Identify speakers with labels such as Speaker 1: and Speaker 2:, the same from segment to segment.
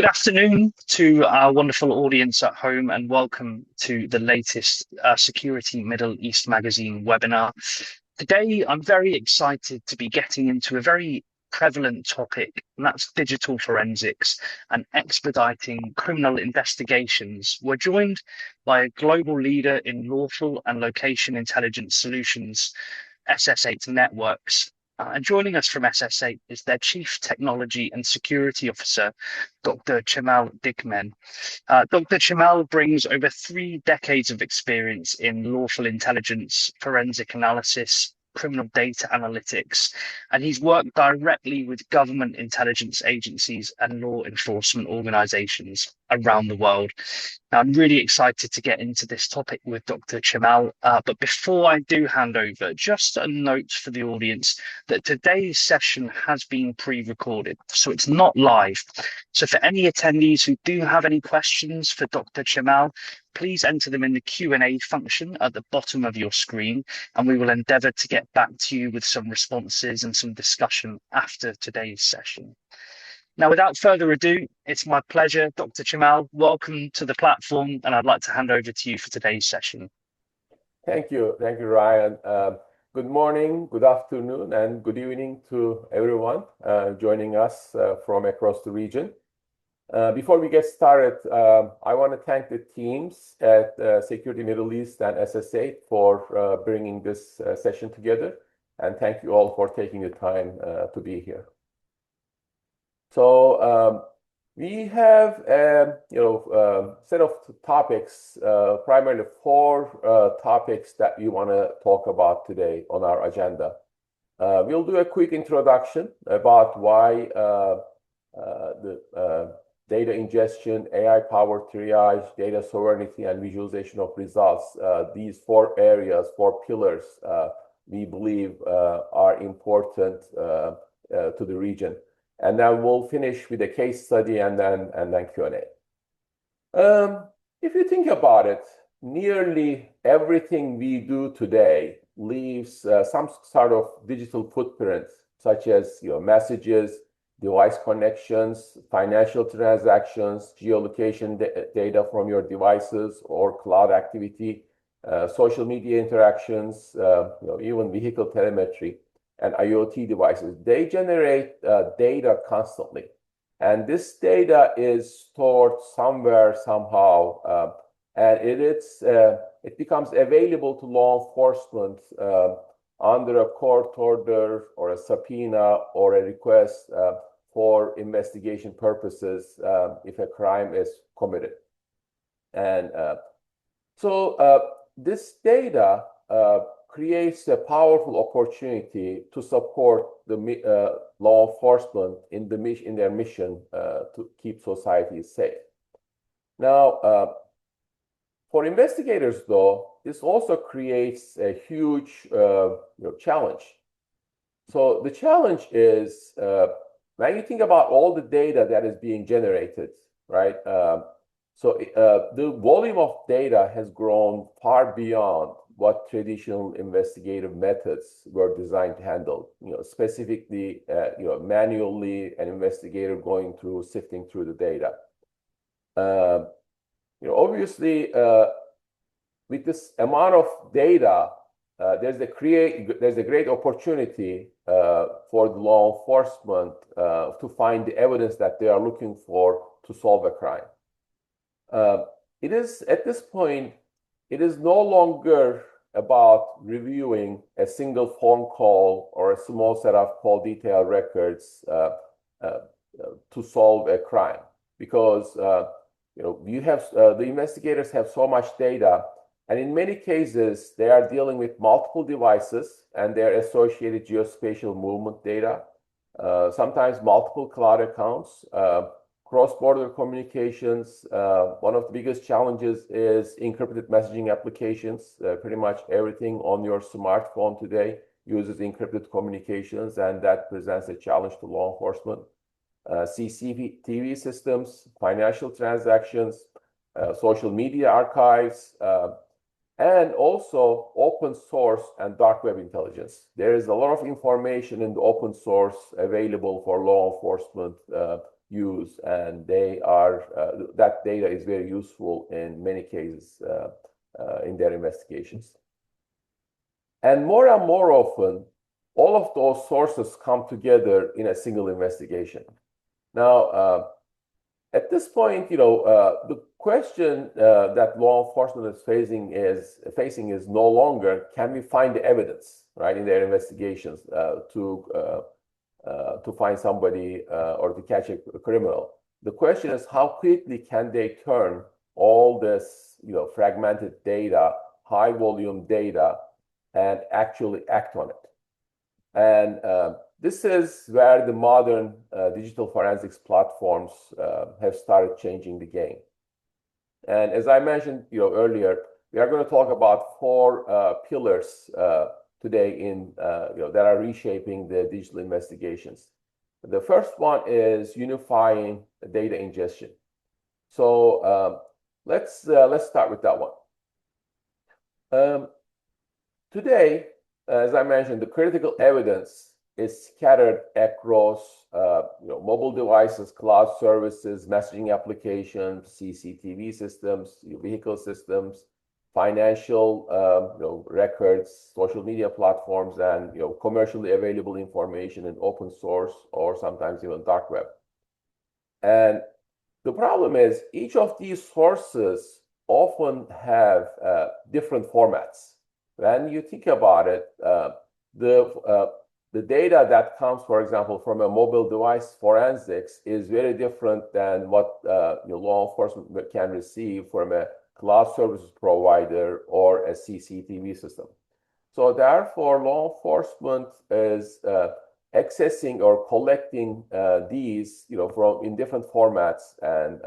Speaker 1: Good afternoon to our wonderful audience at home, and welcome to the latest Security Middle East Magazine webinar. Today, I'm very excited to be getting into a very prevalent topic, and that's digital forensics and expediting criminal investigations. We're joined by a global leader in lawful and location intelligence solutions, SS8 Networks. And joining us from SS8 is their Chief Technology and Security Officer, Dr. Cemal Dikman. Dr. Cemal brings over 3 decades of experience in lawful intelligence, forensic analysis, criminal data analytics, and he's worked directly with government intelligence agencies and law enforcement organizations around the world. Now, I'm really excited to get into this topic with Dr. Cemal, but before I do hand over, just a note for the audience that today's session has been pre-recorded, so it's not live. So for any attendees who do have any questions for Dr. Cemal, please enter them in the Q&A function at the bottom of your screen, and we will endeavour to get back to you with some responses and some discussion after today's session. Now, without further ado, it's my pleasure, Dr. Cemal, welcome to the platform, and I'd like to hand over to you for today's session.
Speaker 2: Thank you, Ryan. Good morning, good afternoon, and good evening to everyone joining us from across the region. Before we get started, I want to thank the teams at Security Middle East and SS8 for bringing this session together, and thank you all for taking the time to be here. So we have a set of topics, primarily 4 topics that we want to talk about today on our agenda. We'll do a quick introduction about why the data ingestion, AI-powered triage, data sovereignty, and visualization of results. These 4 areas, 4 pillars, we believe are important to the region. And then we'll finish with a case study and then Q&A. If you think about it, nearly everything we do today leaves some sort of digital footprint, such as messages, device connections, financial transactions, geolocation data from your devices or cloud activity, social media interactions, even vehicle telemetry and IoT devices. They generate data constantly. And this data is stored somewhere, somehow, and it becomes available to law enforcement under a court order or a subpoena or a request for investigation purposes if a crime is committed. And so this data creates a powerful opportunity to support the law enforcement in their mission to keep society safe. Now, for investigators, though, this also creates a huge challenge. So the challenge is when you think about all the data that is being generated, right? The volume of data has grown far beyond what traditional investigative methods were designed to handle. Specifically, manually, an investigator going through, sifting through the data. Obviously, with this amount of data, there's a great opportunity for the law enforcement to find the evidence that they are looking for to solve a crime. It is at this point, it is no longer about reviewing a single phone call or a small set of call detail records to solve a crime, because the investigators have so much data, and in many cases they are dealing with multiple devices and their associated geospatial movement data, sometimes multiple cloud accounts. Cross-border communications, one of the biggest challenges is encrypted messaging applications. Pretty much everything on your smartphone today uses encrypted communications, and that presents a challenge to law enforcement. CCTV systems, financial transactions, social media archives, and also open source and dark web intelligence. There is a lot of information in the open source available for law enforcement use, and that data is very useful in many cases in their investigations. And more often, all of those sources come together in a single investigation. Now, at this point, the question that law enforcement is facing is no longer, can we find the evidence, right, in their investigations to find somebody or to catch a criminal. The question is, how quickly can they turn all this, fragmented data, high volume data, and actually act on it? And this is where the modern digital forensics platforms have started changing the game. And as I mentioned, earlier, we are going to talk about four pillars today that are reshaping the digital investigations. The first one is unifying data ingestion. So let's start with that one. Today, as I mentioned, the critical evidence is scattered across mobile devices, cloud services, messaging applications, CCTV systems, vehicle systems, financial records, social media platforms, and commercially available information in open source or sometimes even dark web. And the problem is each of these sources often have different formats. When you think about it, the data that comes, for example, from a mobile device forensics is very different than what law enforcement can receive from a cloud services provider or a CCTV system. So therefore, law enforcement is accessing or collecting these in different formats. And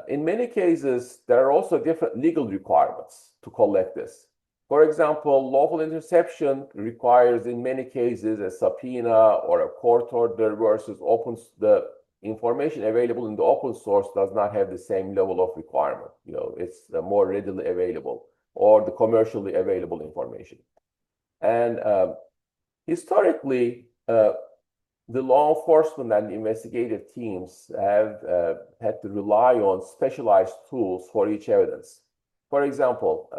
Speaker 2: in many cases, there are also different legal requirements to collect this. For example, lawful interception requires, in many cases, a subpoena or a court order versus the information available in the open source does not have the same level of requirement. It's more readily available, or the commercially available information. And historically, the law enforcement and investigative teams have had to rely on specialized tools for each evidence. For example,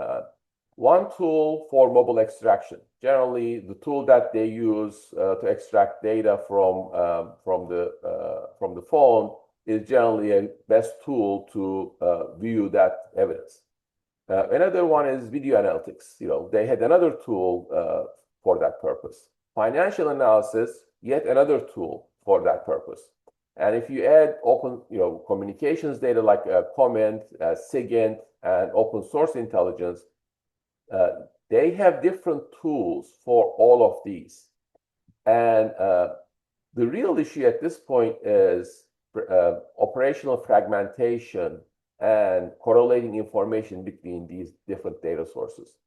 Speaker 2: one tool for mobile extraction. Generally, the tool that they use to extract data from the phone is generally a best tool to view that evidence. Another one is video analytics. They had another tool for that purpose. Financial analysis, yet another tool for that purpose. And if you add open, communications data like comment, SIGINT, and open source intelligence, they have different tools for all of these. And the real issue at this point is operational fragmentation and correlating information between these different data sources.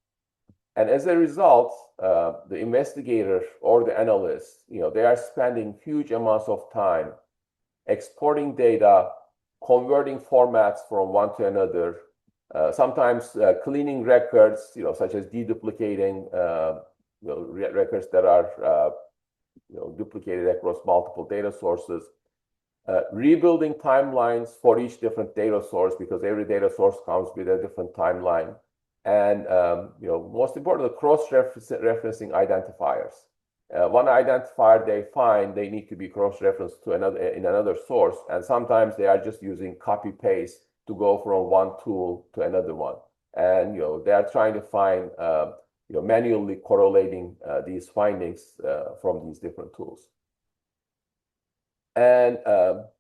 Speaker 2: And as a result, the investigator or the analyst, they are spending huge amounts of time exporting data, converting formats from one to another, sometimes cleaning records, such as deduplicating records that are duplicated across multiple data sources, rebuilding timelines for each different data source because every data source comes with a different timeline, and most importantly, cross-referencing identifiers. One identifier they find, they need to be cross-referenced to another source, and sometimes they are just using copy-paste to go from one tool to another one. And they are trying to find manually correlating these findings from these different tools. And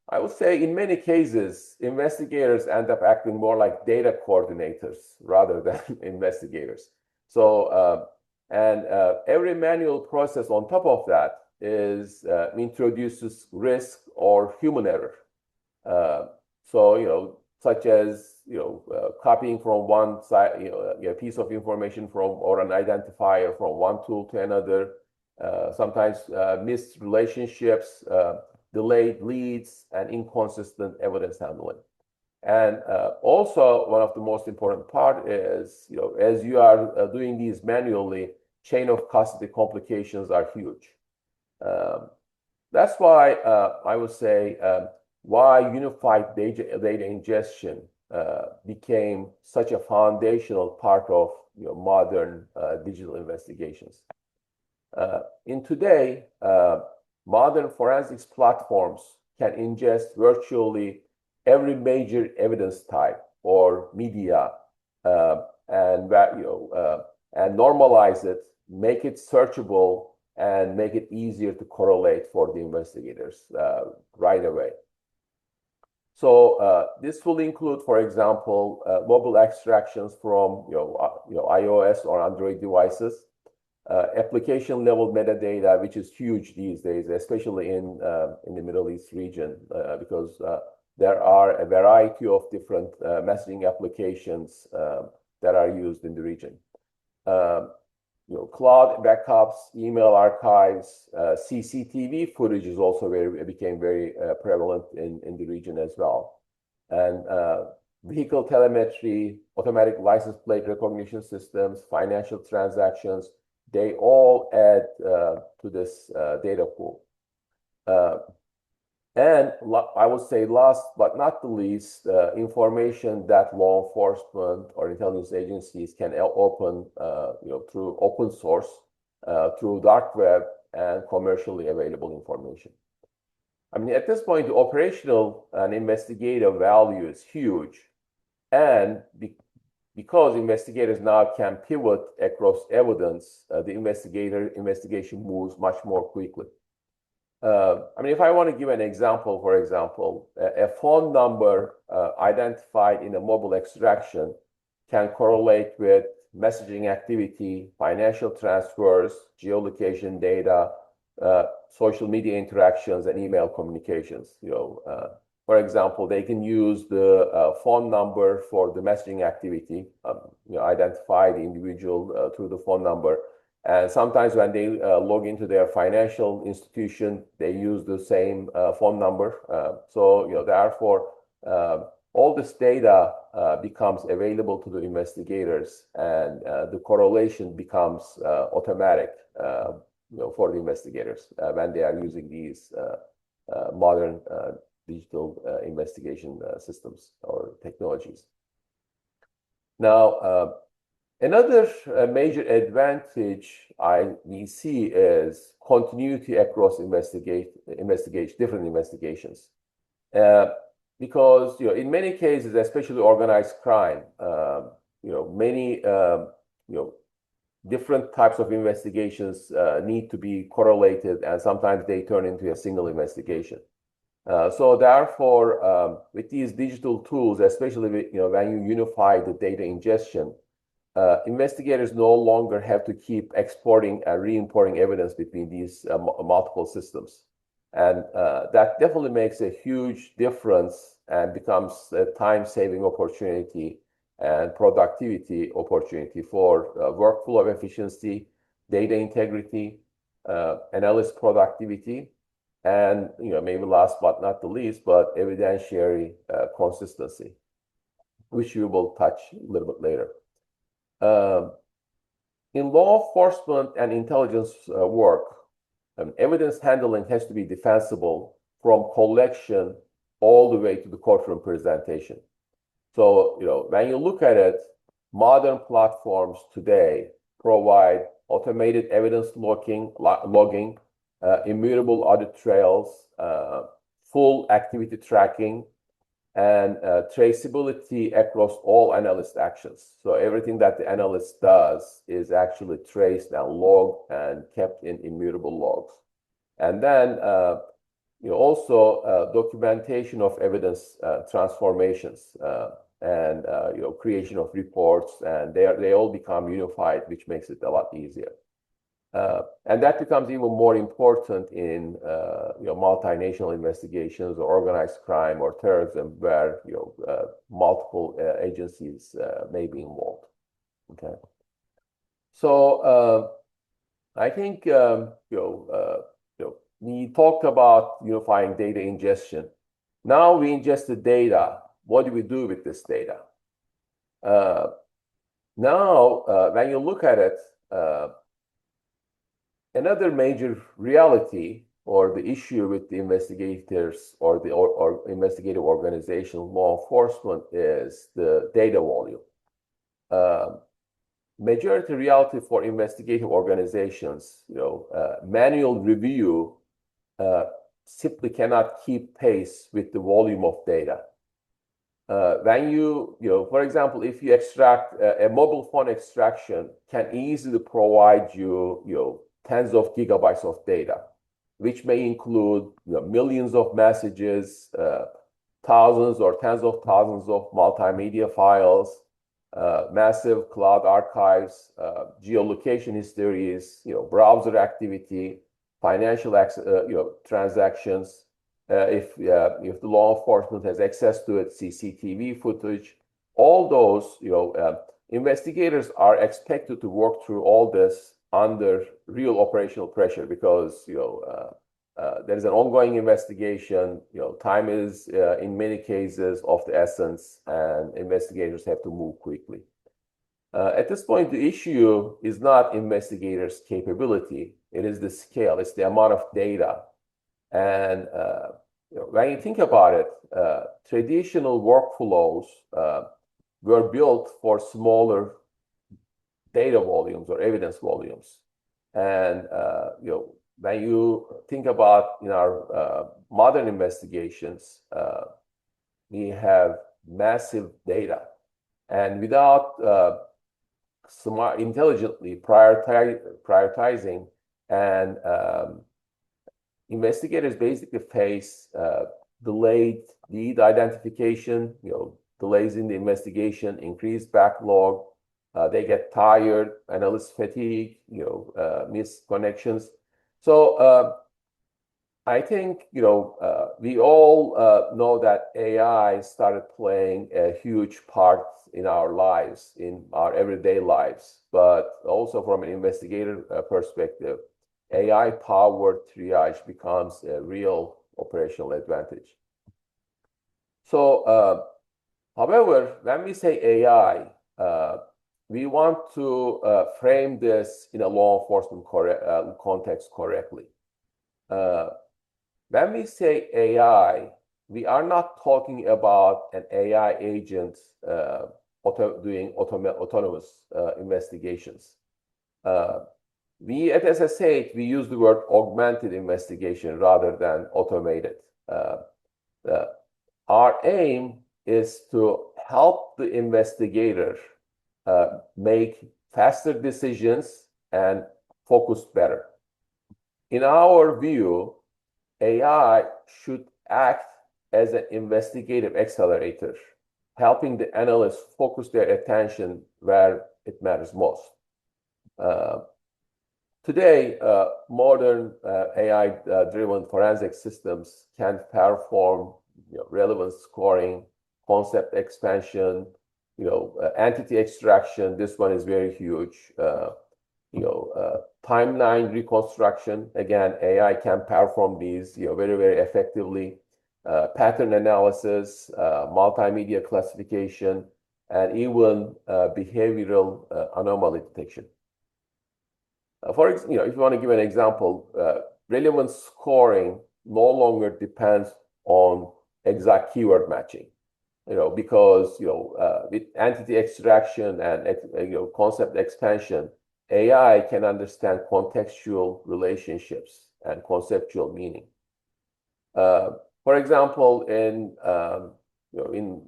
Speaker 2: I would say in many cases, investigators end up acting more like data coordinators rather than investigators. So every manual process on top of that introduces risk or human error. Such as copying from one side, a piece of information or an identifier from one tool to another. Sometimes missed relationships, delayed leads, and inconsistent evidence handling. And also, one of the most important part is, as you are doing these manually, chain of custody complications are huge. That's why I would say why unified data ingestion became such a foundational part of modern digital investigations. In today, modern forensics platforms can ingest virtually every major evidence type or media and normalize it, make it searchable, and make it easier to correlate for the investigators right away. So this will include, for example, mobile extractions from iOS or Android devices, application level metadata, which is huge these days, especially in the Middle East region, because there are a variety of different messaging applications that are used in the region. Cloud backups, email archives, CCTV footage is also became very prevalent in the region as well. And vehicle telemetry, automatic license plate recognition systems, financial transactions, they all add to this data pool. And I would say last but not the least, information that law enforcement or intelligence agencies can open through open source, through dark web, and commercially available information. I mean, at this point, the operational and investigative value is huge. And because investigators now can pivot across evidence, the investigation moves much more quickly. I mean, if I want to give an example, for example, a phone number identified in a mobile extraction can correlate with messaging activity, financial transfers, geolocation data, social media interactions, and email communications. For example, they can use the phone number for the messaging activity, identify the individual through the phone number. And sometimes when they log into their financial institution, they use the same phone number. So therefore, all this data becomes available to the investigators, and the correlation becomes automatic for the investigators when they are using these modern digital investigation systems or technologies. Now, another major advantage we see is continuity across different investigations. Because in many cases, especially organized crime, many different types of investigations need to be correlated, and sometimes they turn into a single investigation. So therefore, with these digital tools, especially when you unify the data ingestion, investigators no longer have to keep exporting and re-importing evidence between these multiple systems. And that definitely makes a huge difference and becomes a time-saving opportunity and productivity opportunity for workflow efficiency, data integrity, analyst productivity, and maybe last but not the least, but evidentiary consistency, which we will touch a little bit later. In law enforcement and intelligence work, evidence handling has to be defensible from collection all the way to the courtroom presentation. So, when you look at it, modern platforms today provide automated evidence logging, immutable audit trails, full activity tracking, and traceability across all analyst actions. So everything that the analyst does is actually traced and logged and kept in immutable logs. And then also documentation of evidence transformations and creation of reports, and they all become unified, which makes it a lot easier. And that becomes even more important in multinational investigations or organized crime or terrorism, where multiple agencies may be involved. Okay, so I think we talked about unifying data ingestion. Now we ingest the data. What do we do with this data? Now, when you look at it, another major reality or the issue with the investigators or the investigative organization, law enforcement, is the data volume. Majority reality for investigative organizations, manual review simply cannot keep pace with the volume of data. When for example, if you extract a mobile phone extraction can easily provide you, tens of gigabytes of data, which may include millions of messages, thousands or tens of thousands of multimedia files, massive cloud archives, geolocation histories, browser activity, financial transactions. If the law enforcement has access to it, CCTV footage, all those, investigators are expected to work through all this under real operational pressure because there is an ongoing investigation. Time is in many cases of the essence, and investigators have to move quickly. At this point, the issue is not investigators' capability; it is the scale. It's the amount of data. And when you think about it, traditional workflows were built for smaller data volumes or evidence volumes. And when you think about in our modern investigations, we have massive data, and without intelligently prioritizing and investigators basically face delayed lead identification, delays in the investigation, increased backlog. They get tired, analyst fatigue, missed connections. So I think we all know that AI started playing a huge part in our lives, in our everyday lives, but also from an investigator perspective, AI-powered triage becomes a real operational advantage. So, however, when we say AI, we want to frame this in a law enforcement context correctly. When we say AI, we are not talking about an AI agent doing autonomous investigations. We at SS8, we use the word augmented investigation rather than automated. Our aim is to help the investigator make faster decisions and focus better. In our view, AI should act as an investigative accelerator, helping the analysts focus their attention where it matters most. Today, modern AI-driven forensic systems can perform relevance scoring, concept expansion, entity extraction. This one is very huge. Timeline reconstruction. Again, AI can perform these very, very effectively. Pattern analysis, multimedia classification, and even behavioral anomaly detection. For example, if you want to give an example, relevance scoring no longer depends on exact keyword matching, because with entity extraction and concept expansion, AI can understand contextual relationships and conceptual meaning. For example, in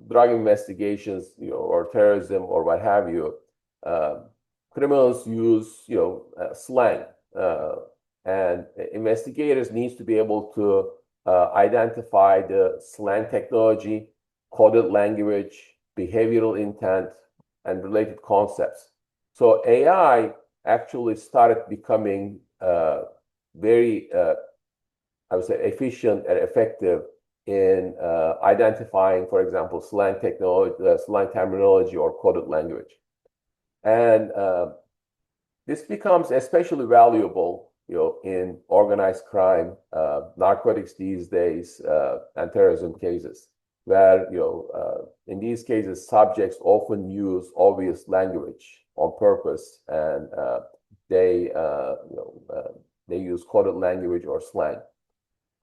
Speaker 2: drug investigations, or terrorism or what have you, criminals use slang, and investigators need to be able to identify the slang technology, coded language, behavioral intent, and related concepts. So AI actually started becoming very, I would say, efficient and effective in identifying, for example, slang technology, slang terminology, or coded language. And this becomes especially valuable, in organized crime, narcotics these days, and terrorism cases, where in these cases subjects often use obvious language on purpose, and they use coded language or slang.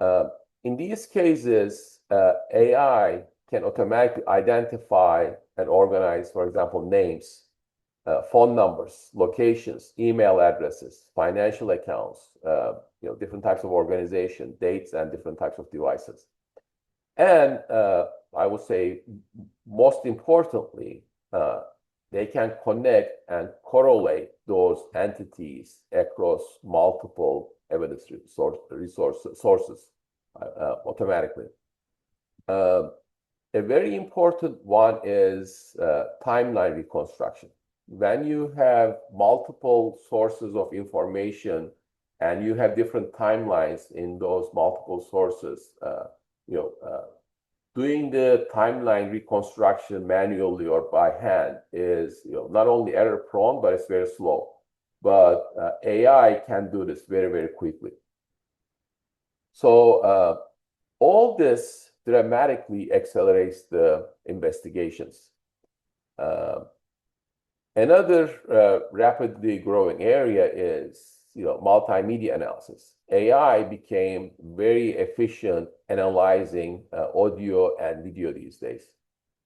Speaker 2: In these cases, AI can automatically identify and organize, for example, names, phone numbers, locations, email addresses, financial accounts, different types of organization, dates, and different types of devices. And I would say, most importantly, they can connect and correlate those entities across multiple evidence sources automatically. A very important one is timeline reconstruction. When you have multiple sources of information and you have different timelines in those multiple sources, doing the timeline reconstruction manually or by hand is not only error prone, but it's very slow. But AI can do this very, very quickly. So all this dramatically accelerates the investigations. Another rapidly growing area is multimedia analysis. AI became very efficient analyzing audio and video these days.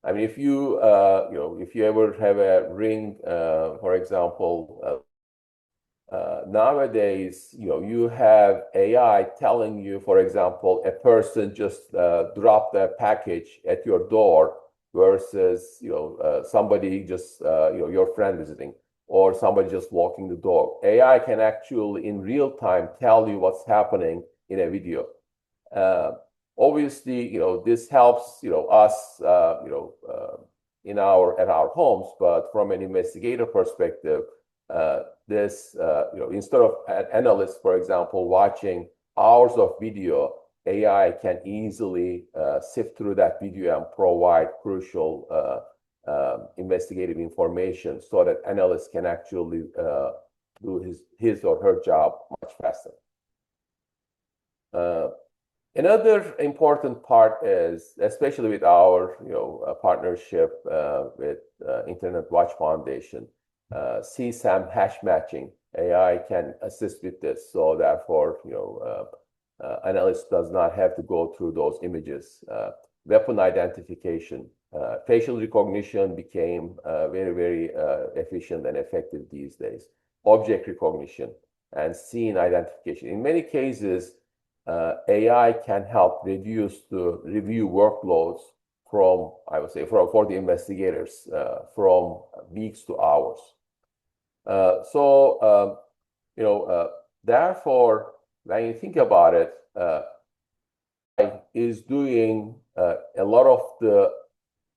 Speaker 2: I mean, if you ever have a Ring, for example, nowadays, you have AI telling you, for example, a person just dropped a package at your door versus somebody just your friend visiting, or somebody just walking the dog. AI can actually in real time tell you what's happening in a video. Obviously, this helps us at our homes, but from an investigator perspective, this instead of an analyst, for example, watching hours of video, AI can easily sift through that video and provide crucial investigative information so that analysts can actually do his or her job much faster. Another important part is, especially with our partnership with Internet Watch Foundation, CSAM hash matching. AI can assist with this, so therefore analyst does not have to go through those images. Weapon identification, facial recognition became very, very efficient and effective these days. Object recognition and scene identification. In many cases, AI can help reduce the review workloads from, I would say, for the investigators, from weeks to hours. Therefore, when you think about it, is doing a lot of the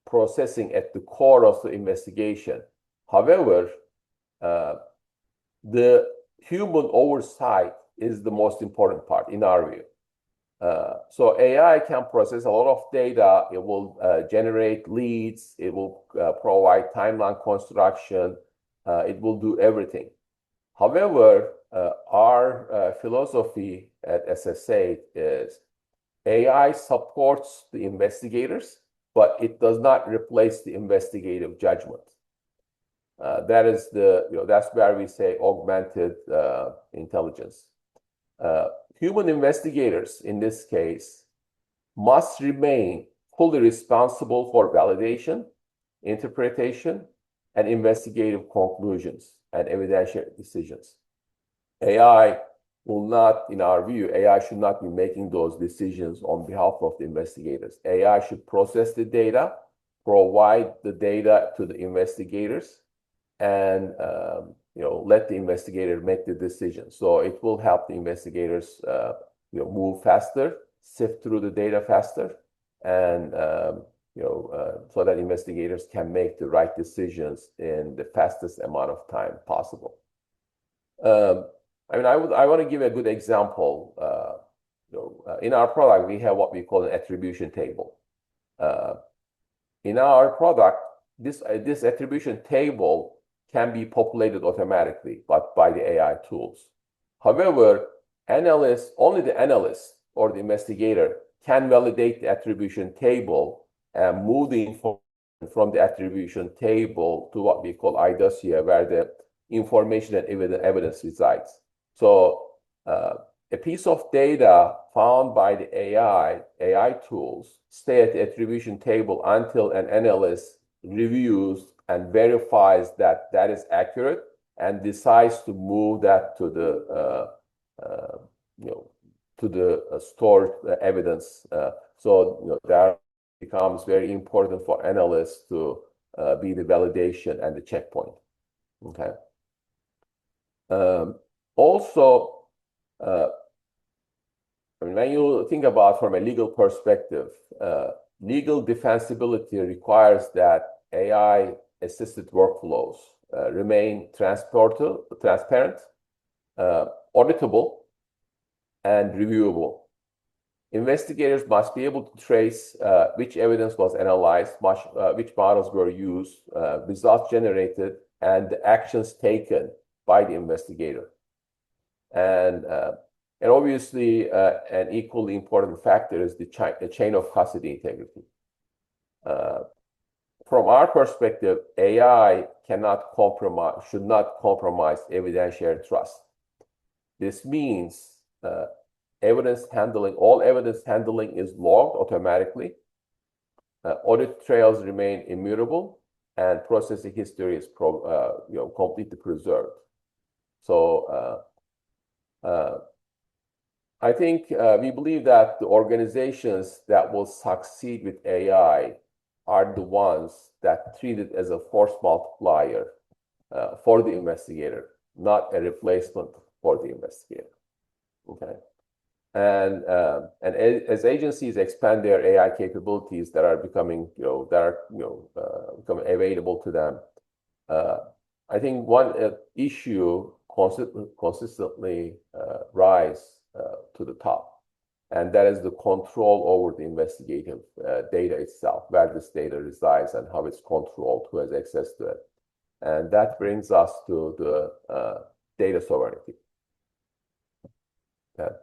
Speaker 2: processing at the core of the investigation. However, the human oversight is the most important part in our view. So AI can process a lot of data. It will generate leads. It will provide timeline construction. It will do everything. However, our philosophy at SS8 is AI supports the investigators, but it does not replace the investigative judgment. That is that's where we say augmented intelligence. Human investigators, in this case, must remain fully responsible for validation, interpretation, and investigative conclusions and evidential decisions. AI will not, in our view, AI should not be making those decisions on behalf of the investigators. AI should process the data, provide the data to the investigators, and let the investigator make the decision. So it will help the investigators move faster, sift through the data faster, and so that investigators can make the right decisions in the fastest amount of time possible. I want to give a good example. In our product, we have what we call an attribution table. In our product, this attribution table can be populated automatically, but by the AI tools. However, only the analyst or the investigator can validate the attribution table and move the information from the attribution table to what we call iDossier, where the information and evidence resides. So a piece of data found by the AI tools stay at the attribution table until an analyst reviews and verifies that that is accurate and decides to move that to the stored evidence. So that becomes very important for analysts to be the validation and the checkpoint. Okay. Also, when you think about from a legal perspective, legal defensibility requires that AI-assisted workflows remain transparent, auditable, and reviewable. Investigators must be able to trace which evidence was analyzed, which models were used, results generated, and the actions taken by the investigator. And obviously, an equally important factor is the chain of custody integrity. From our perspective, AI should not compromise evidentiary trust. This means all evidence handling is logged automatically. Audit trails remain immutable, and processing history is completely preserved. So I think we believe that the organizations that will succeed with AI are the ones that treat it as a force multiplier for the investigator, not a replacement for the investigator. Okay. And as agencies expand their AI capabilities that are becoming becoming available to them, I think one issue consistently rise to the top, and that is the control over the investigative data itself, where this data resides and how it's controlled, who has access to it. And that brings us to the data sovereignty. Okay.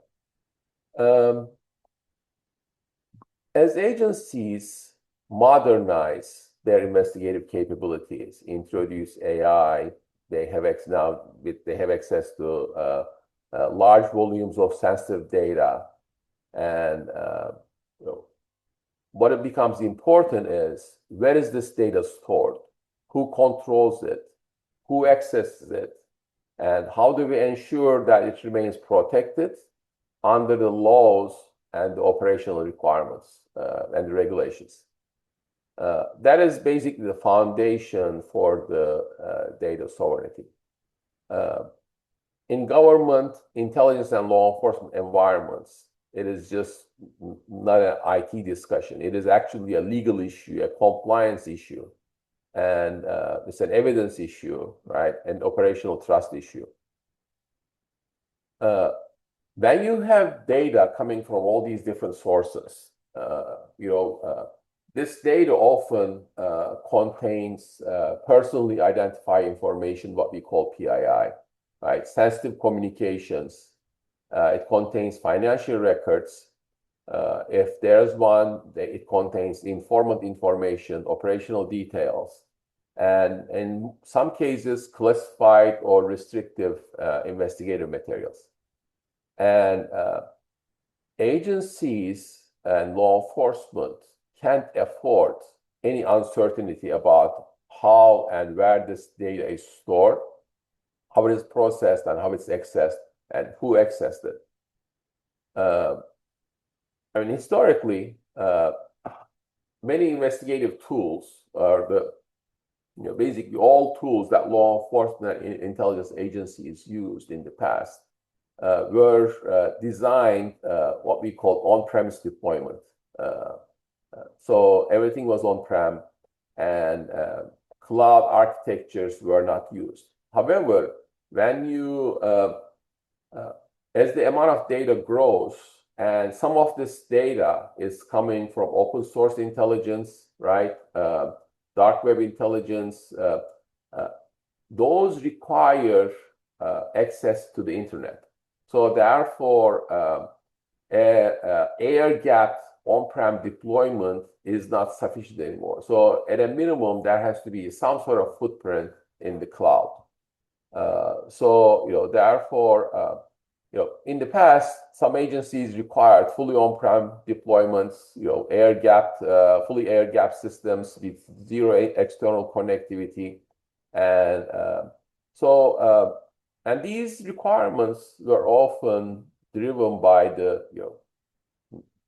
Speaker 2: As agencies modernize their investigative capabilities, introduce AI, they have access to large volumes of sensitive data, and what it becomes important is, where is this data stored? Who controls it? Who accesses it? And how do we ensure that it remains protected under the laws and the operational requirements and the regulations? That is basically the foundation for the data sovereignty. In government, intelligence, and law enforcement environments, it is just not an IT discussion. It is actually a legal issue, a compliance issue, and it's an evidence issue, right? An operational trust issue. When you have data coming from all these different sources, this data often contains personally identified information, what we call PII, right? Sensitive communications. It contains financial records. If there's one, it contains informant information, operational details, and in some cases, classified or restrictive investigative materials. And agencies and law enforcement can't afford any uncertainty about how and where this data is stored, how it is processed, and how it's accessed, and who accessed it. Historically, many investigative tools are basically all tools that law enforcement and intelligence agencies used in the past were designed what we call on-premise deployment. So everything was on-prem, and cloud architectures were not used. However, when as the amount of data grows, and some of this data is coming from open source intelligence, right? Dark web intelligence, those require access to the internet. So therefore, air-gapped on-prem deployment is not sufficient anymore. So at a minimum, there has to be some sort of footprint in the cloud. Therefore, In the past, some agencies required fully on-prem deployments, fully air-gapped systems with zero external connectivity, and and these requirements were often driven by the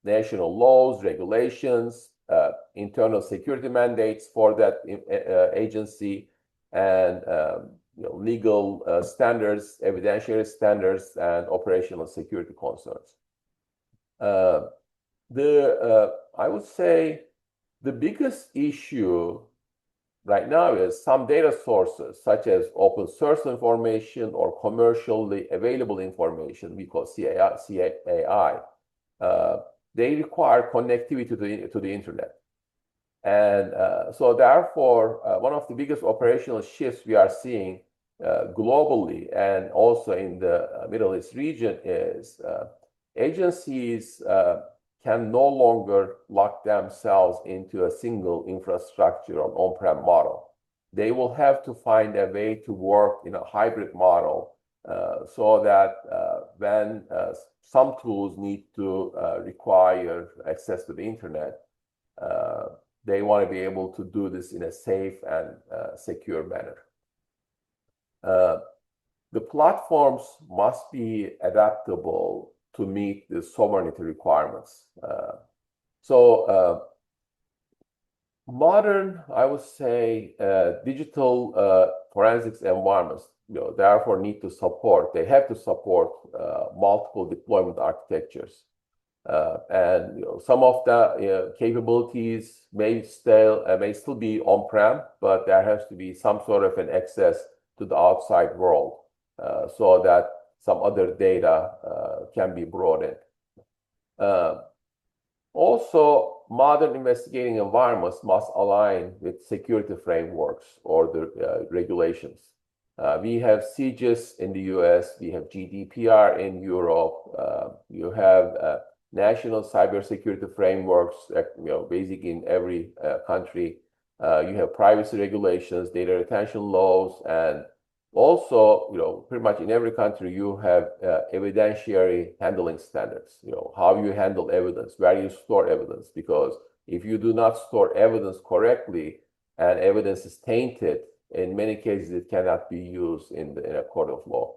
Speaker 2: national laws, regulations, internal security mandates for that agency, and legal standards, evidentiary standards, and operational security concerns. I would say the biggest issue right now is some data sources, such as open source information or commercially available information, we call CAI, they require connectivity to the internet. And so therefore, one of the biggest operational shifts we are seeing globally and also in the Middle East region is agencies can no longer lock themselves into a single infrastructure or on-prem model. They will have to find a way to work in a hybrid model so that when some tools need to require access to the internet, they want to be able to do this in a safe and secure manner. The platforms must be adaptable to meet the sovereignty requirements. Modern, I would say, digital forensics environments, therefore they have to support multiple deployment architectures. And some of the capabilities may still be on-prem, but there has to be some sort of an access to the outside world so that some other data can be brought in. Also, modern investigating environments must align with security frameworks or the regulations. We have CGIS in the US, we have GDPR in Europe, you have national cybersecurity frameworks, basic in every country. You have privacy regulations, data retention laws, and also, pretty much in every country, you have evidentiary handling standards. How you handle evidence, where you store evidence, because if you do not store evidence correctly and evidence is tainted, in many cases it cannot be used in a court of law.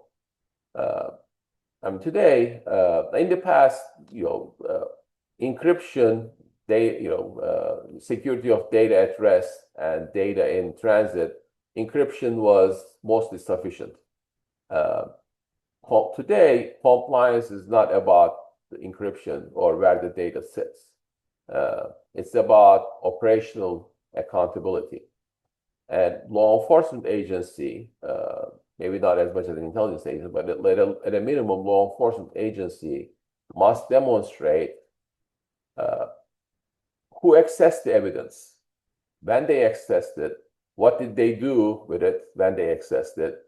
Speaker 2: Today, in the past, encryption, security of data at rest and data in transit, encryption was mostly sufficient. Today, compliance is not about the encryption or where the data sits. It's about operational accountability. And law enforcement agency, maybe not as much as an intelligence agency, but at a minimum, law enforcement agency must demonstrate who accessed the evidence, when they accessed it, what did they do with it when they accessed it,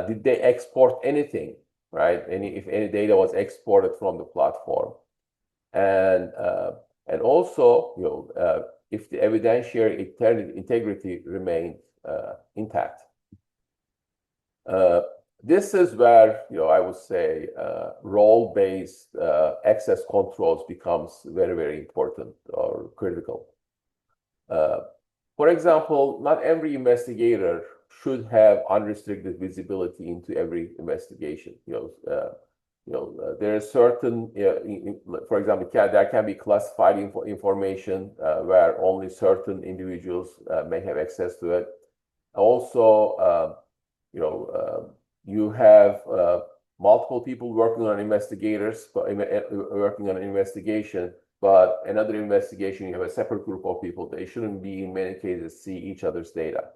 Speaker 2: did they export anything, right? If any data was exported from the platform, and also, if the evidentiary integrity remained intact. This is where, I would say, role-based access controls becomes very, very important or critical. For example, not every investigator should have unrestricted visibility into every investigation. There are certain, for example, there can be classified information where only certain individuals may have access to it. Also, you have multiple people working on working on an investigation, but another investigation, you have a separate group of people. They shouldn't be, in many cases, see each other's data.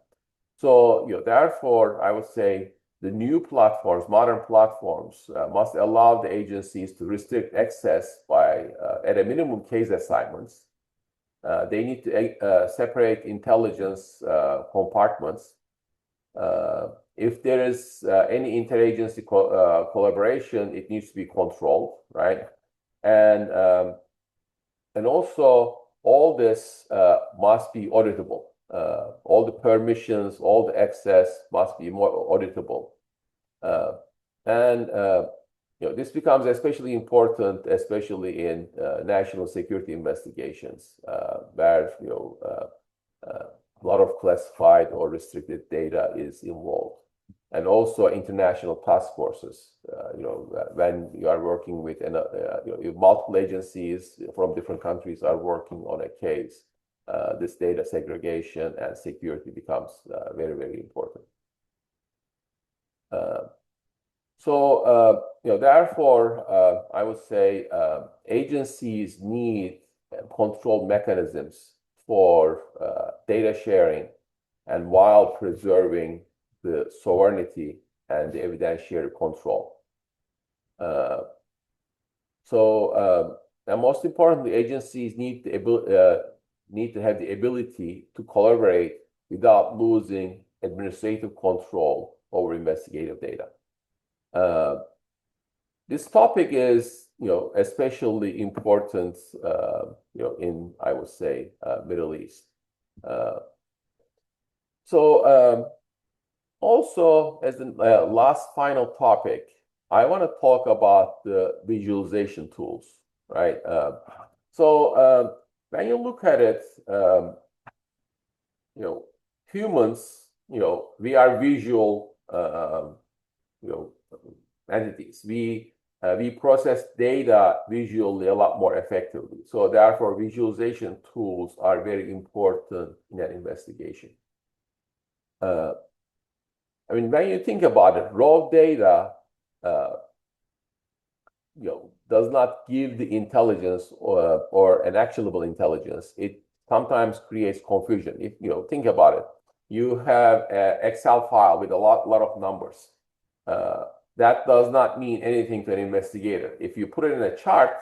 Speaker 2: So, therefore, I would say the new platforms, modern platforms, must allow the agencies to restrict access by, at a minimum, case assignments. They need to separate intelligence compartments. If there is any interagency collaboration, it needs to be controlled, right? And also, all this must be auditable. All the permissions, all the access must be more auditable. And this becomes especially important, especially in national security investigations, where a lot of classified or restricted data is involved, and also international task forces. When you are working with multiple agencies from different countries are working on a case, this data segregation and security becomes very, very important. Therefore, I would say agencies need control mechanisms for data sharing, and while preserving the sovereignty and the evidentiary control. And most importantly, agencies need to have the ability to collaborate without losing administrative control over investigative data. This topic is, especially important, in, I would say, Middle East. Also, as the last final topic, I want to talk about the visualization tools, right? When you look at it, humans, we are visual, entities. We process data visually a lot more effectively. So therefore, visualization tools are very important in an investigation. When you think about it, raw data, does not give the intelligence or an actionable intelligence. It sometimes creates confusion. If think about it, you have an Excel file with a lot of numbers. That does not mean anything to an investigator. If you put it in a chart,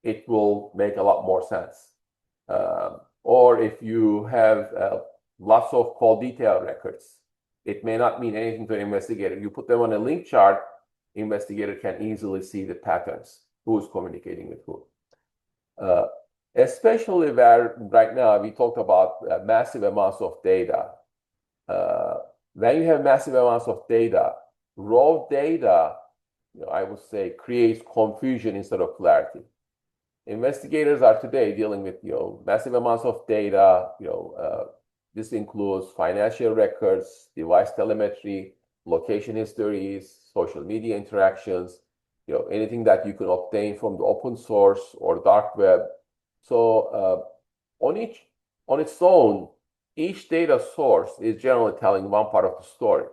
Speaker 2: it will make a lot more sense. Or if you have lots of call detail records, it may not mean anything to an investigator. You put them on a link chart, investigator can easily see the patterns, who is communicating with who. Especially where right now we talked about massive amounts of data. When you have massive amounts of data, raw data, I would say, creates confusion instead of clarity. Investigators are today dealing with massive amounts of data. This includes financial records, device telemetry, location histories, social media interactions, anything that you can obtain from the open source or dark web. So on its own, each data source is generally telling one part of the story.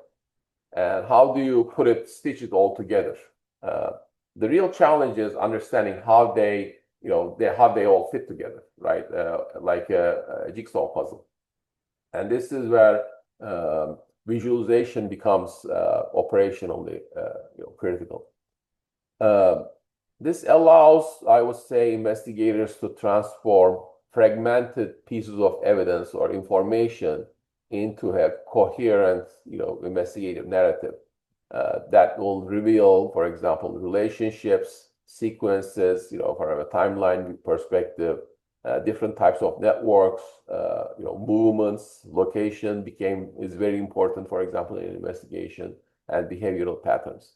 Speaker 2: And how do you stitch it all together? The real challenge is understanding how they all fit together, right? Like a jigsaw puzzle. And this is where visualization becomes operationally critical. This allows, I would say, investigators to transform fragmented pieces of evidence or information into a coherent, investigative narrative that will reveal, for example, relationships, sequences, from a timeline perspective, different types of networks, movements, location is very important, for example, in investigation, and behavioral patterns.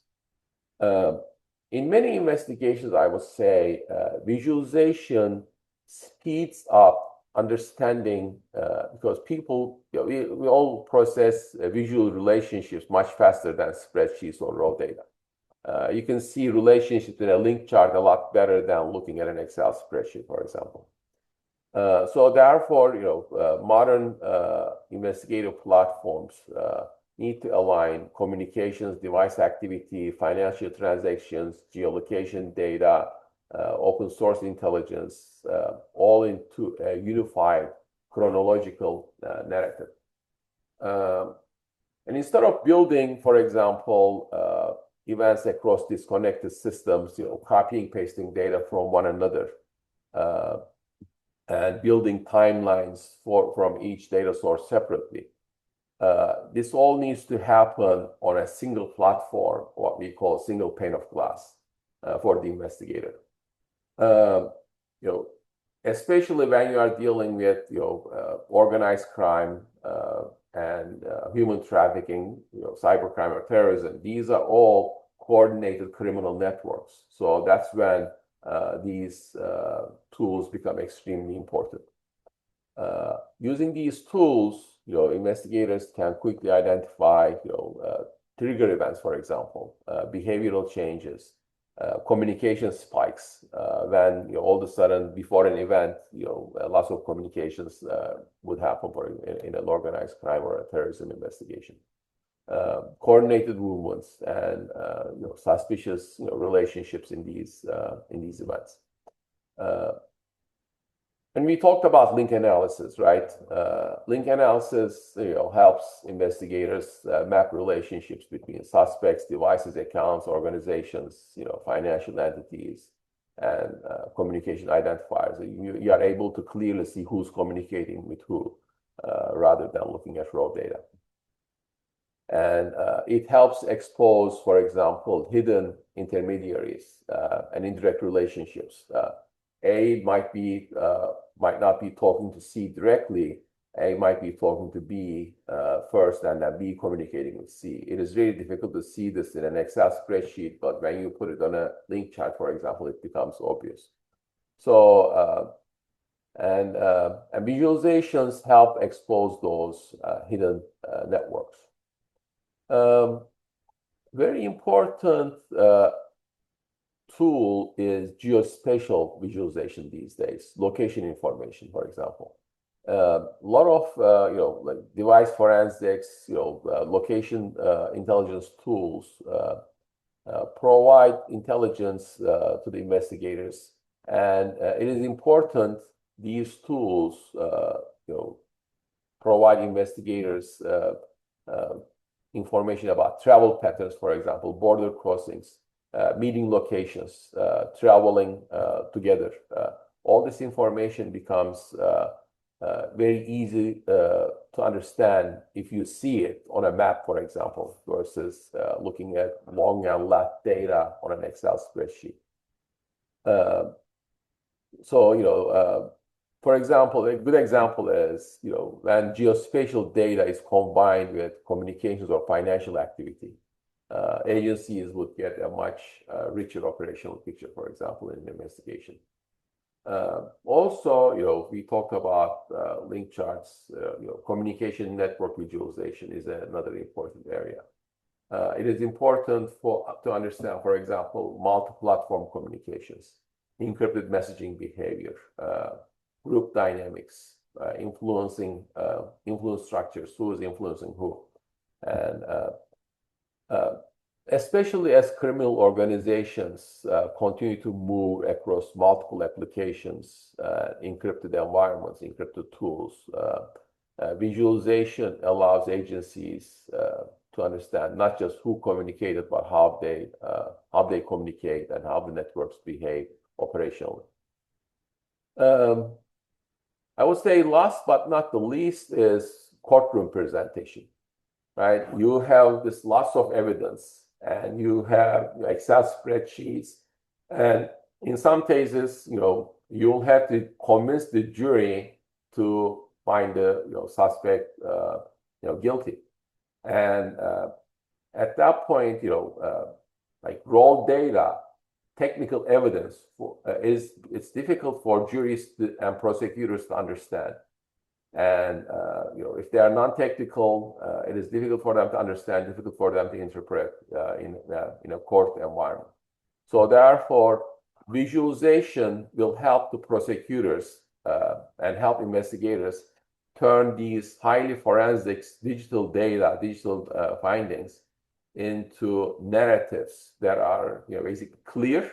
Speaker 2: In many investigations, I would say visualization speeds up understanding because people, we all process visual relationships much faster than spreadsheets or raw data. You can see relationships in a link chart a lot better than looking at an Excel spreadsheet, for example. So therefore, modern investigative platforms need to align communications, device activity, financial transactions, geolocation data, open source intelligence, all into a unified chronological narrative. And instead of building, for example, events across disconnected systems, copying, pasting data from one another, and building timelines from each data source separately. This all needs to happen on a single platform, what we call single pane of glass for the investigator. Especially when you are dealing with organized crime and human trafficking, cybercrime or terrorism. These are all coordinated criminal networks. So that's when these tools become extremely important. Using these tools, investigators can quickly identify, trigger events, for example, behavioral changes, communication spikes, when all of a sudden before an event, lots of communications would happen in an organized crime or a terrorism investigation. Coordinated movements and suspicious relationships in these events. And we talked about link analysis, right? Link analysis helps investigators map relationships between suspects, devices, accounts, organizations, financial entities, and communication identifiers. You are able to clearly see who's communicating with who, rather than looking at raw data. And it helps expose, for example, hidden intermediaries and indirect relationships. A might not be talking to C directly. A might be talking to B first, and then B communicating with C. It is really difficult to see this in an Excel spreadsheet, but when you put it on a link chart, for example, it becomes obvious. So, and visualizations help expose those hidden networks. Very important tool is geospatial visualization these days, location information, for example. A lot of like device forensics, location intelligence tools provide intelligence to the investigators, and it is important these tools provide investigators information about travel patterns, for example, border crossings, meeting locations, traveling together. All this information becomes very easy to understand if you see it on a map, for example, versus looking at long and lat data on an Excel spreadsheet. For example, a good example is, when geospatial data is combined with communications or financial activity, agencies would get a much richer operational picture, for example, in an investigation. Also, we talked about link charts. Communication network visualization is another important area. It is important to understand, for example, multi-platform communications, encrypted messaging behavior, group dynamics, influence structures, who is influencing who, and especially as criminal organizations continue to move across multiple applications, encrypted environments, encrypted tools, visualization allows agencies to understand not just who communicated, but how they communicate and how the networks behave operationally. I would say last but not the least is courtroom presentation, right? You have this lots of evidence, and you have Excel spreadsheets, and in some cases, you'll have to convince the jury to find the suspect guilty, and at that point, like raw data, technical evidence it's difficult for juries and prosecutors to understand. And if they are non-technical, it is difficult for them to understand, difficult for them to interpret in a court environment. So therefore, visualization will help the prosecutors and help investigators turn these highly forensic digital data, digital findings into narratives that are basically clear,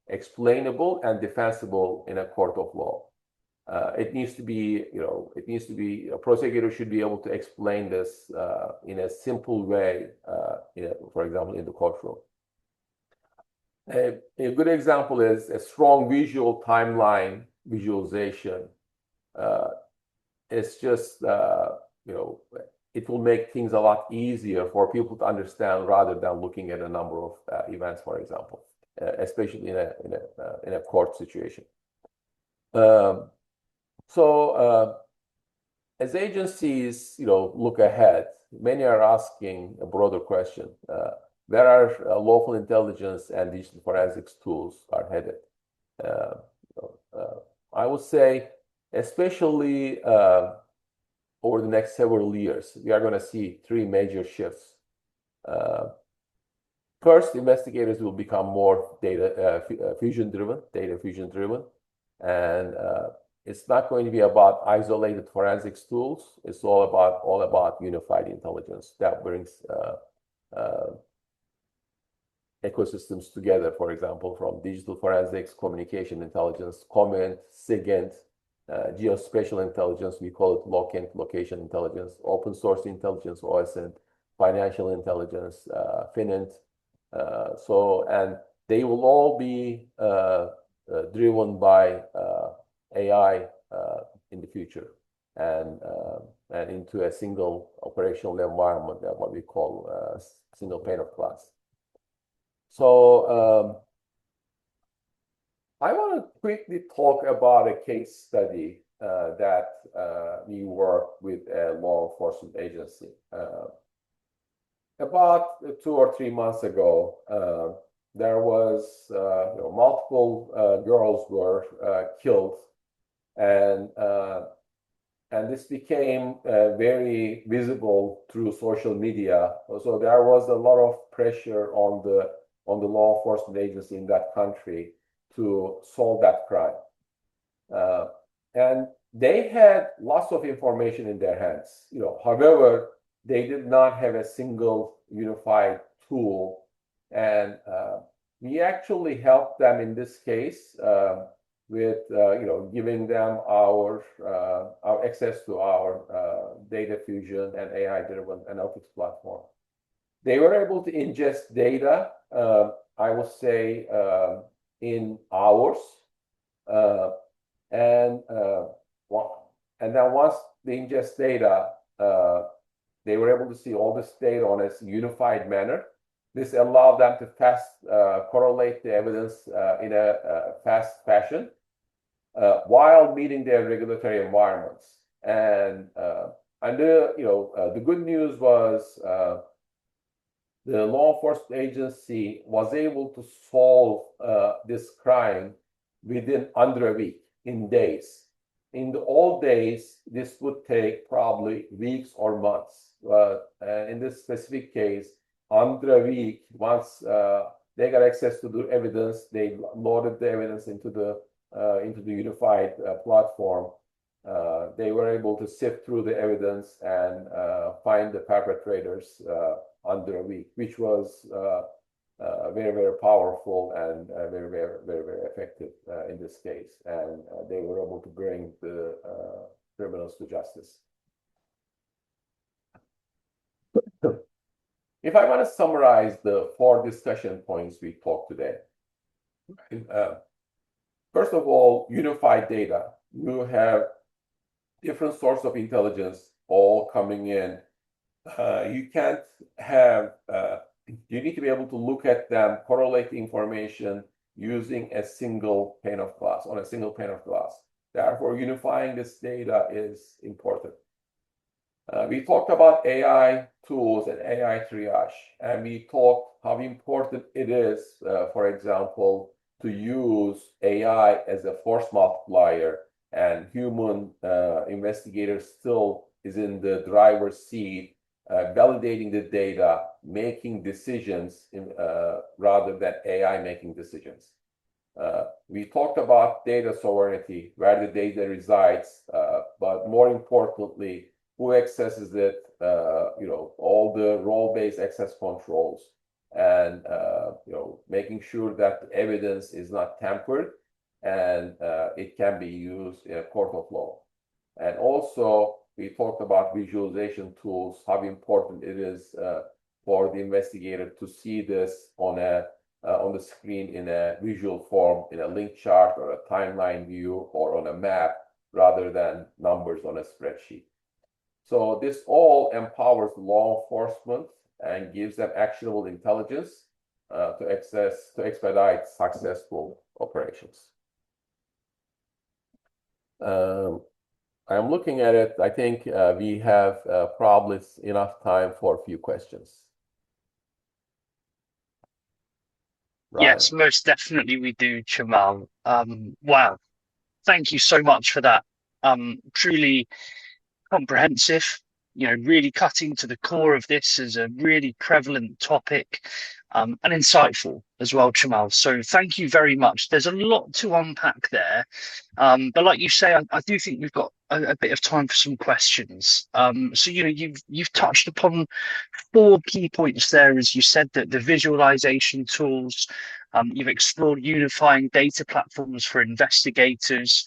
Speaker 2: explainable, and defensible in a court of law. It needs to be, a prosecutor should be able to explain this in a simple way, for example, in the courtroom. A good example is a strong visual timeline visualization. It's just, it will make things a lot easier for people to understand rather than looking at a number of events, for example, especially in a court situation. As agencies, look ahead, many are asking a broader question. where our local intelligence and digital forensics tools are headed. I would say, especially over the next several years, we are going to see three major shifts. First, investigators will become more data fusion driven, and it's not going to be about isolated forensics tools. It's all about unified intelligence that brings ecosystems together. For example, from digital forensics, communication intelligence, comment, SIGINT, geospatial intelligence, we call it location intelligence, open source intelligence, OSINT, financial intelligence, FININT. And they will all be driven by AI in the future, and into a single operational environment, that what we call single pane of glass. So I want to quickly talk about a case study that we worked with a law enforcement agency. About 2 or 3 months ago, there was multiple girls were killed, and this became very visible through social media. So there was a lot of pressure on the law enforcement agency in that country to solve that crime. And they had lots of information in their hands. However, they did not have a single unified tool, and we actually helped them in this case with giving them our access to our data fusion and AI-driven analytics platform. They were able to ingest data, I would say, in hours, and then once they ingest data, they were able to see all this data on a unified manner. This allowed them to fast correlate the evidence in a fast fashion while meeting their regulatory environments. And the good news was the law enforcement agency was able to solve this crime within under a week, in days. In the old days, this would take probably weeks or months. In this specific case, under a week, once they got access to the evidence, they loaded the evidence into the unified platform. They were able to sift through the evidence and find the perpetrators under a week, which was very, very powerful and very, very, very, very effective in this case. And they were able to bring the criminals to justice. If I want to summarize the 4 discussion points we talked today, first of all, unified data. You have different sources of intelligence all coming in. You can't have, you need to be able to look at them, correlate the information using a single pane of glass, on a single pane of glass. Therefore, unifying this data is important. We talked about AI tools and AI triage, and we talked how important it is, for example, to use AI as a force multiplier, and human investigators still is in the driver's seat, validating the data, making decisions rather than AI making decisions. We talked about data sovereignty, where the data resides, but more importantly, who accesses it, all the role-based access controls, and making sure that the evidence is not tampered and it can be used in a court of law. And also, we talked about visualization tools, how important it is for the investigator to see this on the screen in a visual form, in a link chart or a timeline view or on a map, rather than numbers on a spreadsheet. So this all empowers law enforcement and gives them actionable intelligence to expedite successful operations. I'm looking at it. I think we have probably enough time for a few questions. Right.
Speaker 1: Yes, most definitely we do, Chamal. Wow. Thank you so much for that. Truly comprehensive, really cutting to the core of this is a really prevalent topic, and insightful as well, Chamal. So thank you very much. There's a lot to unpack there. But like you say, I do think we've got a bit of time for some questions. So you've touched upon four key points there, as you said, that the visualization tools. You've explored unifying data platforms for investigators,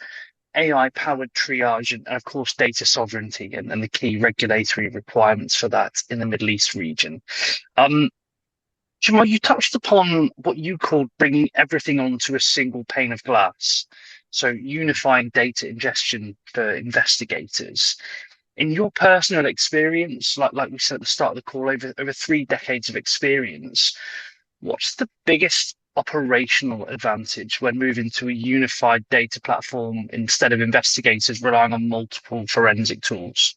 Speaker 1: AI-powered triage, and of course, data sovereignty and the key regulatory requirements for that in the Middle East region. Um, Jamal, you touched upon what you called bringing everything onto a single pane of glass. So unifying data ingestion for investigators. In your personal experience, like we said at the start of the call, over 3 decades of experience, what's the biggest operational advantage when moving to a unified data platform instead of investigators relying on multiple forensic tools?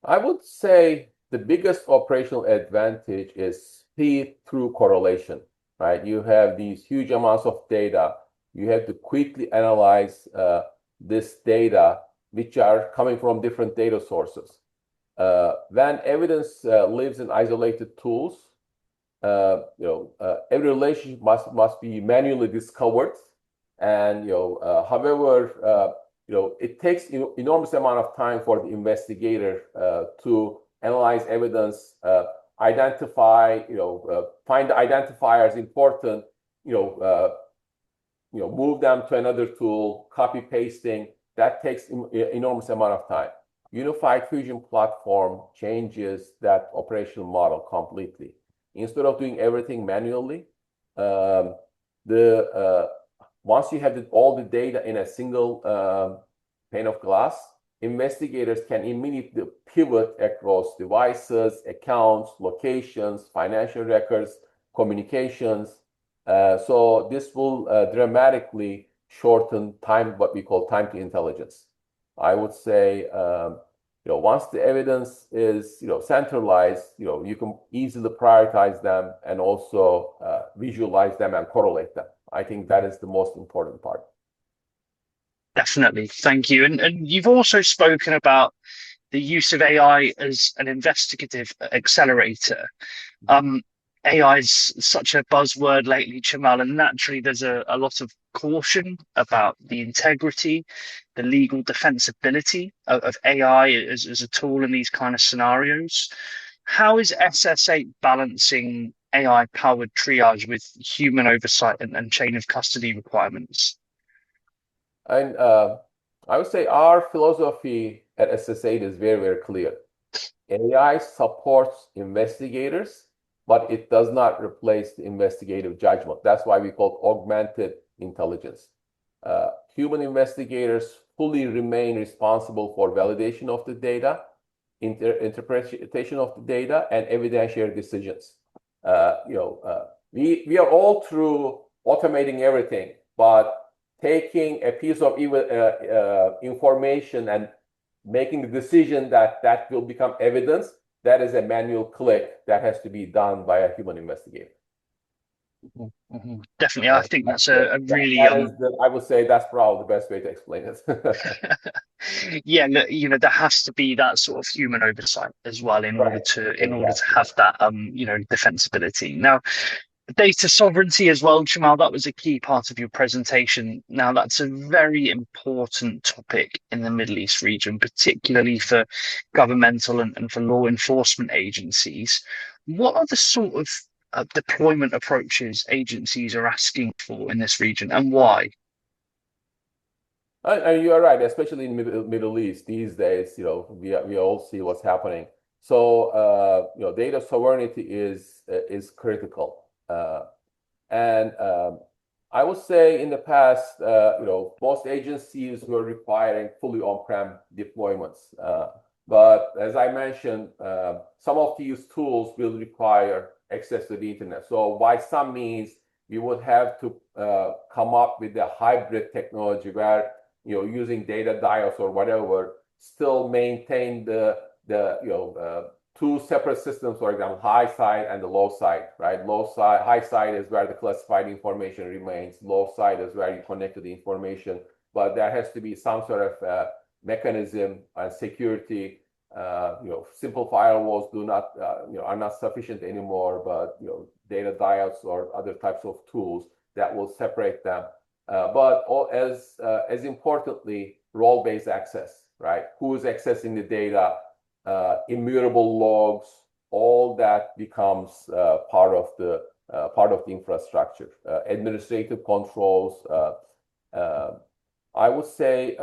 Speaker 2: I would say the biggest operational advantage is speed through correlation, right? You have these huge amounts of data. You have to quickly analyze this data, which are coming from different data sources. When evidence lives in isolated tools, every relationship must be manually discovered, and however, it takes enormous amount of time for the investigator to analyze evidence, identify, find the identifiers important, you know, uh, move them to another tool, copy pasting. That takes enormous amount of time. Unified Fusion platform changes that operational model completely. Instead of doing everything manually, um, the once you have all the data in a single pane of glass, investigators can immediately pivot across devices, accounts, locations, financial records, communications. So this will dramatically shorten time, what we call time to intelligence. I would say, once the evidence is, centralized, you can easily prioritize them and also visualize them and correlate them. I think that is the most important part.
Speaker 1: Definitely. Thank you. And you've also spoken about the use of AI as an investigative accelerator. Um, AI is such a buzzword lately, Chamal, and naturally there's a lot of caution about the integrity, the legal defensibility of AI as a tool in these kind of scenarios. How is SS8 balancing AI powered triage with human oversight and chain of custody requirements?
Speaker 2: And I would say our philosophy at SS8 is very, very clear. AI supports investigators, but it does not replace the investigative judgment. That's why we call it augmented intelligence. Human investigators fully remain responsible for validation of the data, interpretation of the data, and evidentiary decisions. We are all through automating everything, but taking a piece of information and making the decision that will become evidence, that is a manual click that has to be done by a human investigator.
Speaker 1: Definitely, I
Speaker 2: And
Speaker 1: think that's a really
Speaker 2: that is I would say that's probably the best way to explain it.
Speaker 1: yeah, there has to be that sort of human oversight as well in order
Speaker 2: Right.
Speaker 1: to
Speaker 2: Exactly.
Speaker 1: have that defensibility. Now, data sovereignty as well, Jamal, that was a key part of your presentation. Now, that's a very important topic in the Middle East region, particularly for governmental and for law enforcement agencies. What are the sort of deployment approaches agencies are asking for in this region, and why?
Speaker 2: And you are right, especially in Middle East these days. We all see what's happening. So data sovereignty is critical. And I would say in the past, most agencies were requiring fully on-prem deployments. But as I mentioned, some of these tools will require access to the internet. So by some means, we would have to come up with a hybrid technology where, using data diodes or whatever, still maintain the two separate systems, for example, high side and the low side, right? High side is where the classified information remains. Low side is where you connect to the information. But there has to be some sort of mechanism and security. Simple firewalls are not sufficient anymore, but data diodes or other types of tools that will separate them. But as importantly, role-based access, right? Who is accessing the data? Immutable logs, all that becomes part of the infrastructure. Administrative controls. I would say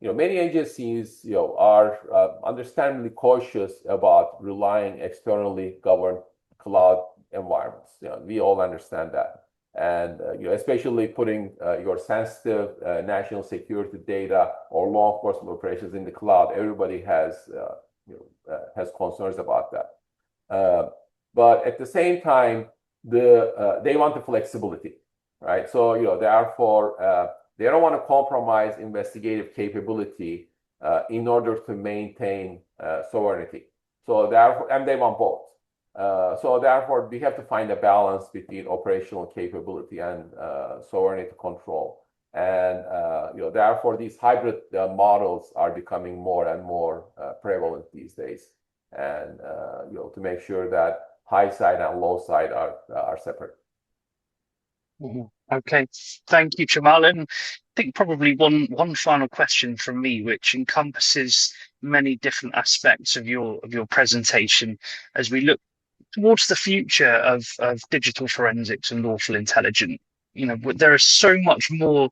Speaker 2: many agencies are understandably cautious about relying externally governed cloud environments. We all understand that, and especially putting your sensitive national security data or law enforcement operations in the cloud. Everybody has concerns about that. But at the same time, they want the flexibility, right? So therefore, they don't want to compromise investigative capability in order to maintain sovereignty. So therefore, and they want both. So therefore, we have to find a balance between operational capability and sovereignty control. And therefore, these hybrid models are becoming more and more prevalent these days. And to make sure that high side and low side are separate.
Speaker 1: Okay, thank you, Cemal. And I think probably one final question from me, which encompasses many different aspects of your presentation as we look towards the future of digital forensics and lawful intelligence. There is so much more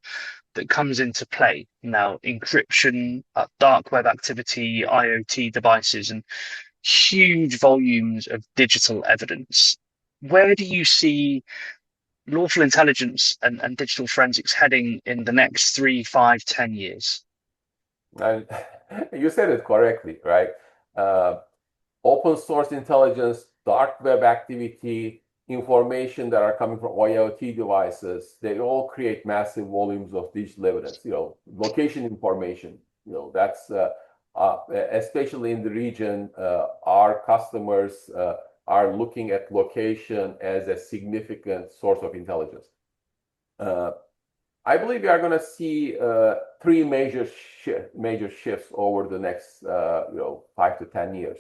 Speaker 1: that comes into play now: encryption, dark web activity, IoT devices, and huge volumes of digital evidence. Where do you see lawful intelligence and digital forensics heading in the next 3, 5, 10 years?
Speaker 2: And you said it correctly, right? Open source intelligence, dark web activity, information that are coming from IoT devices, they all create massive volumes of digital evidence. Location information, that's especially in the region, our customers are looking at location as a significant source of intelligence. I believe we are going to see three major shifts over the next 5 to 10 years.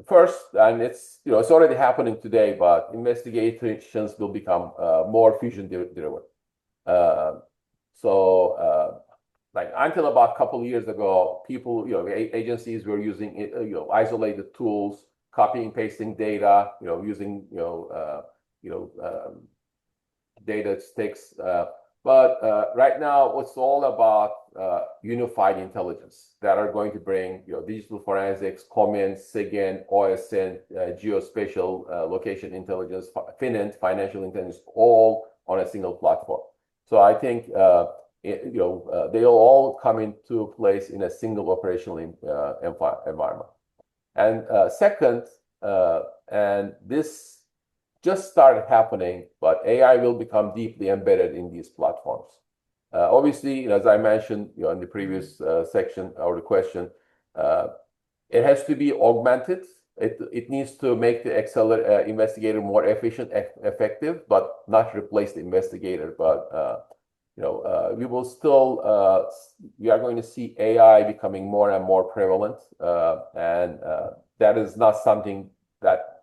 Speaker 2: First, and it's already happening today, but investigations will become more fusion driven. Like until about a couple of years ago, agencies were using isolated tools, copying, pasting data, using data sticks. But right now, it's all about unified intelligence that are going to bring digital forensics, comments, SIGINT, OSINT, geospatial location intelligence, FININT, financial intelligence, all on a single platform. So I think they'll all come into place in a single operational environment. And second, and this just started happening, but AI will become deeply embedded in these platforms. Obviously, as I mentioned in the previous section or the question, it has to be augmented. It needs to make the investigator more efficient, effective, but not replace the investigator. But we will still we are going to see AI becoming more and more prevalent, and that is not something that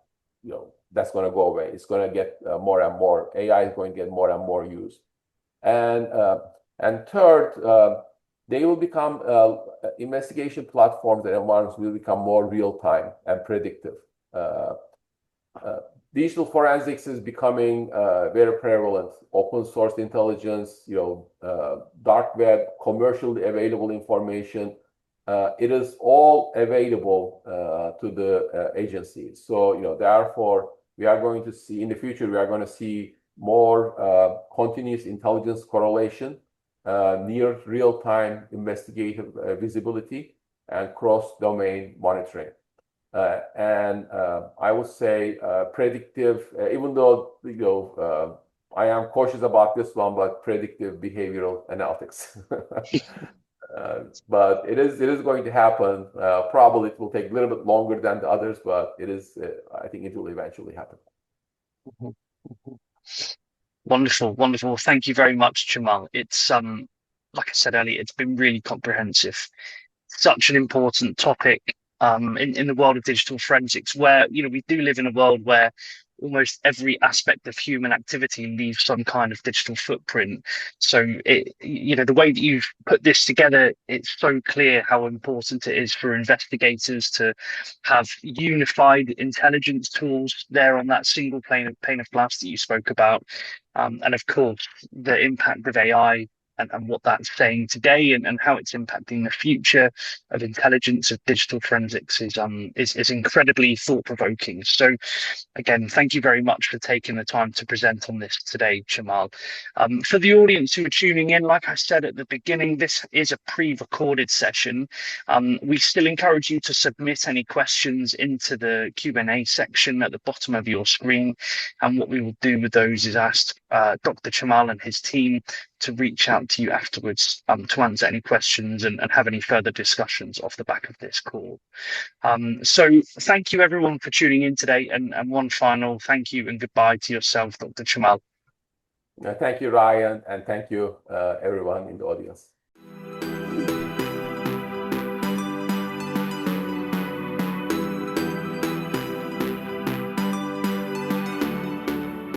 Speaker 2: that's going to go away. It's going to get more and more. AI is going to get more and more used. And third, they will become investigation platforms and environments will become more real time and predictive. Digital forensics is becoming very prevalent. Open source intelligence, dark web, commercially available information. It is all available to the agencies. So therefore, we are going to see in the future, we are going to see more continuous intelligence correlation, near real-time investigative visibility, and cross-domain monitoring. And I would say predictive, even though I am cautious about this one, but predictive behavioral analytics. But it is going to happen. Probably it will take a little bit longer than the others, but it is. I think it will eventually happen.
Speaker 1: Mhm, mhm. Wonderful, wonderful. Thank you very much, Jamal. It's like I said earlier, it's been really comprehensive. Such an important topic in the world of digital forensics, where we do live in a world where almost every aspect of human activity leaves some kind of digital footprint. So the way that you've put this together, it's so clear how important it is for investigators to have unified intelligence tools there on that single pane of glass that you spoke about, and of course the impact of AI and what that's saying today and how it's impacting the future of intelligence of digital forensics is incredibly thought provoking. So again, thank you very much for taking the time to present on this today, Jamal. For the audience who are tuning in, like I said at the beginning, this is a pre-recorded session. We still encourage you to submit any questions into the Q&A section at the bottom of your screen. And what we will do with those is ask Dr. Jamal and his team to reach out to you afterwards to answer any questions and have any further discussions off the back of this call. So thank you everyone for tuning in today, and one final thank you and goodbye to yourself, Dr. Jamal.
Speaker 2: Thank you, Ryan, and thank you everyone in the audience.